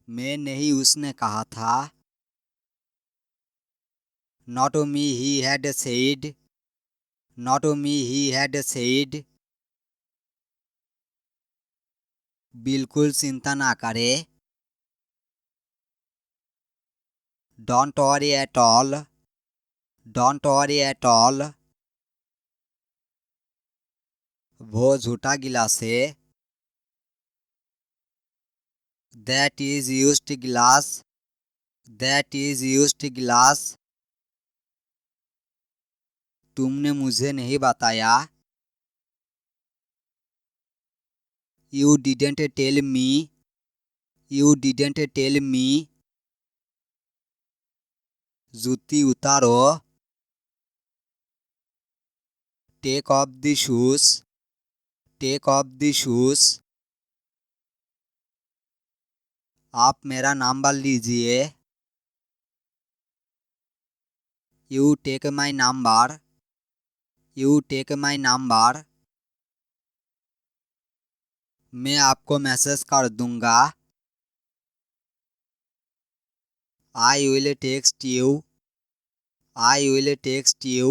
मैं नहीं, उसने कहा था। Not me, he had said. Not me, he had said. बिल्कुल चिंता ना करे। Don't worry at all. Don't worry at all. वो झूठा गिलास है। That is used glass. That is used glass. तुमने मुझे नहीं बताया। You didn't tell me. You didn't tell me. जूती उतारो। Take off the shoes. Take off the shoes. आप मेरा नंबर लीजिए। You take my number. You take my number. मैं आपको मैसेज कर दूंगा। I will text you. I will text you.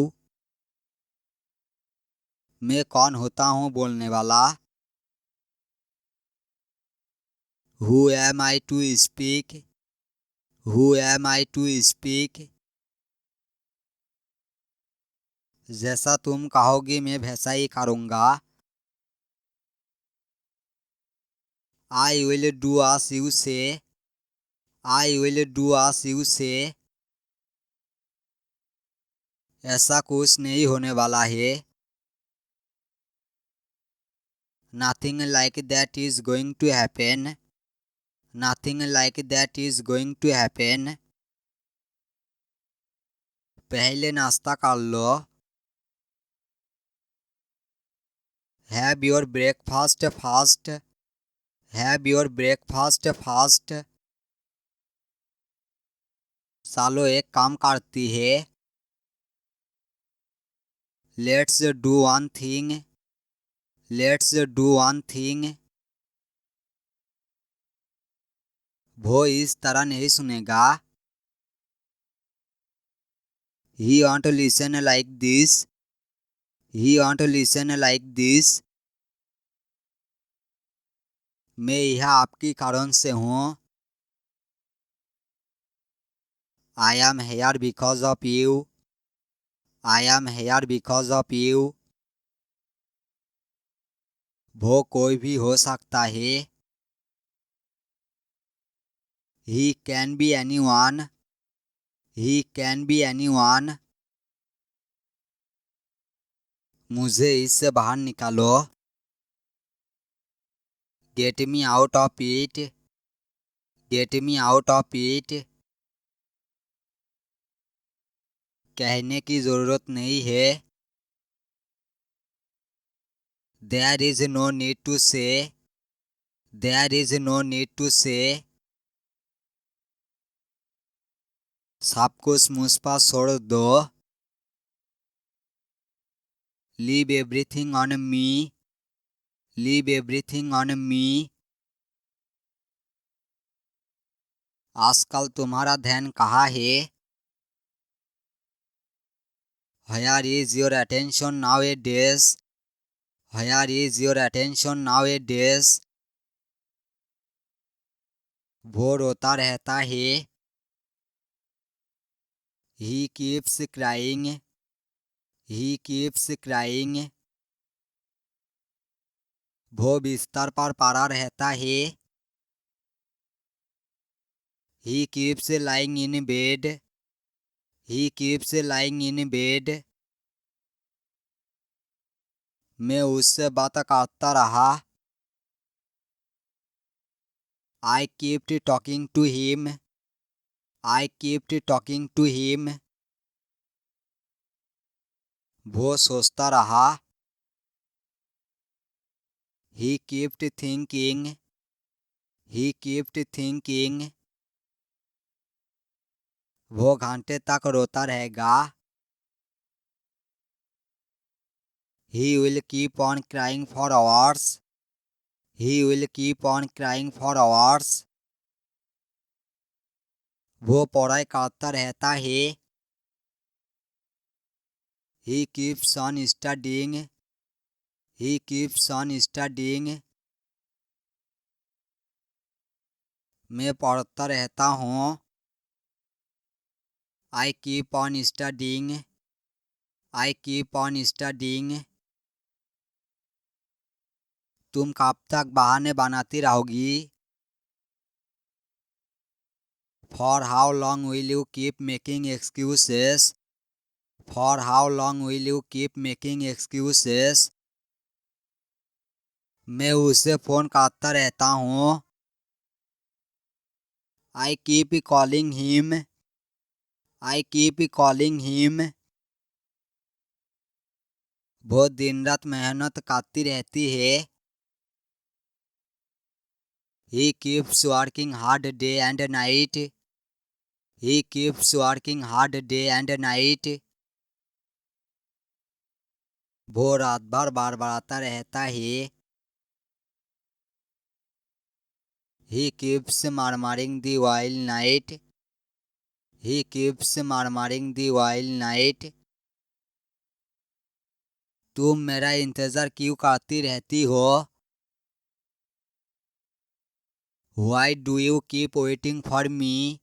मैं कौन होता हूँ बोलने वाला। Who am I to speak? Who am I to speak? जैसा तुम कहोगी मैं वैसा ही करूँगा। I will do as you say. I will do as you say. ऐसा कुछ नहीं होने वाला है। Nothing like that is going to happen. Nothing like that is going to happen. पहले नाश्ता कर लो। Have your breakfast fast. Have your breakfast fast. सालो एक काम करती है। Let's do one thing. Let's do one thing. वो इस तरह नहीं सुनेगा। He won't listen like this. He won't listen like this. मैं यहाँ आपकी कारण से हूँ। I am here because of you. I am here because of you. वो कोई भी हो सकता है। He can be anyone. He can be anyone. मुझे इससे बाहर निकालो। Get me out of it. Get me out of it. कहने की ज़रूरत नहीं है। There is no need to say. There is no need to say. सब कुछ मुझ पर छोड़ दो। Leave everything on me. Leave everything on me. आजकल तुम्हारा ध्यान कहाँ है। Where is your attention nowadays? Where is your attention nowadays? वो रोता रहता है। He keeps crying. He keeps crying. वो बिस्तर पर पड़ा रहता है। He keeps lying in bed. He keeps lying in bed. मैं उससे बात करता रहा। I kept talking to him. I kept talking to him. वो सोचता रहा। He kept thinking. He kept thinking. वो घंटे तक रोता रहेगा। He will keep on crying for hours. He will keep on crying for hours. वो पढ़ाई करता रहता है। He keeps on studying. He keeps on studying. मैं पढ़ता रहता हूँ। I keep on studying. I keep on studying. तुम कब तक बहाने बनाती रहोगी? For how long will you keep making excuses? For how long will you keep making excuses? मैं उसे फ़ोन करता रहता हूँ। I keep calling him. I keep calling him. वो दिन रात मेहनत करती रहती है। He keeps working hard day and night. He keeps working hard day and night. वो रात भर बड़बड़ाता रहता है। He keeps murmuring the while night. He keeps murmuring the while night. तुम मेरा इंतज़ार क्यों करती रहती हो? Why do you keep waiting for me?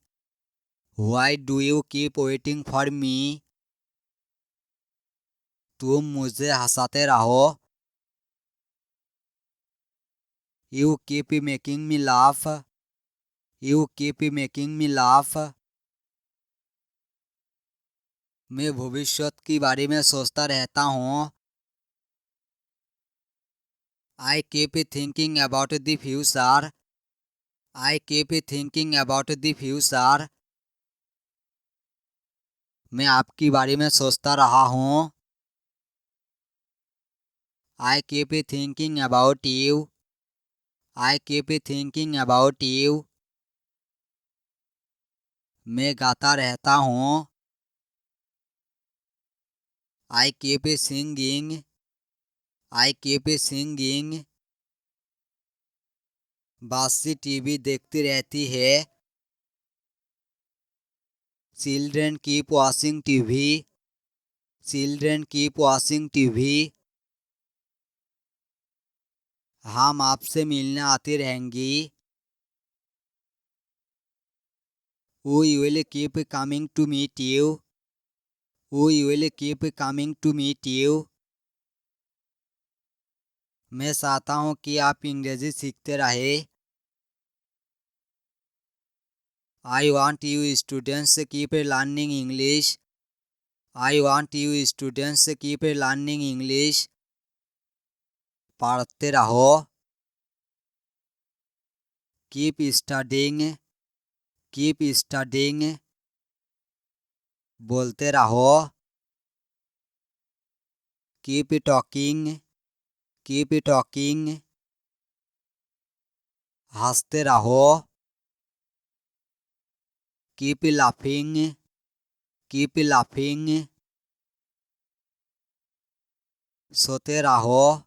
Why do you keep waiting for me? तुम मुझे हंसाते रहो। You keep making me laugh. You keep making me laugh. मैं भविष्य के बारे में सोचता रहता हूँ। I keep thinking about the future. I keep thinking about the future. मैं आपके बारे में सोचता रहा हूँ। I keep thinking about you. I keep thinking about you. मैं गाता रहता हूँ। I keep singing. I keep singing. बासी टीवी देखती रहती है। Children keep watching TV. Children keep watching TV. हम आपसे मिलने आती रहेंगी। We will keep coming to meet you. We will keep coming to meet you. मैं चाहता हूँ कि आप अंग्रेजी सीखते रहे। I want you students keep learning English. I want you students keep learning English. पढ़ते रहो। Keep studying. Keep studying. बोलते रहो। Keep talking. Keep talking. हंसते रहो। Keep laughing. Keep laughing. सोते रहो।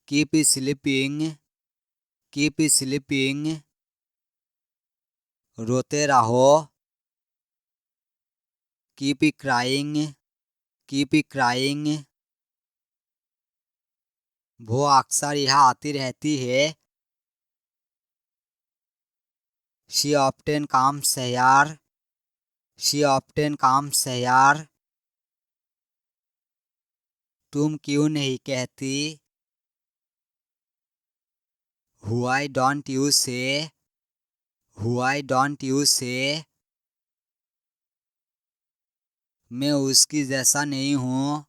Keep sleeping. Keep sleeping. रोते रहो। Keep crying. Keep crying. वो अक्सर यहाँ आती रहती है। She often comes here. She often comes here. तुम क्यों नहीं कहती? Why don't you say? Why don't you say? मैं उसकी जैसा नहीं हूँ।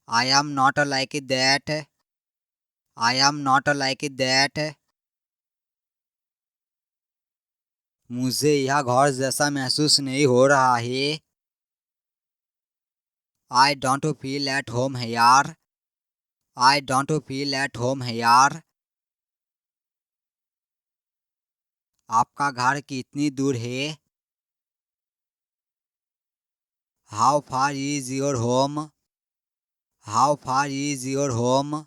I am not like that. I am not like that. मुझे यह घर जैसा महसूस नहीं हो रहा है। I don't feel at home here. I don't feel at home here. आपका घर कितनी दूर है? How far is your home? How far is your home?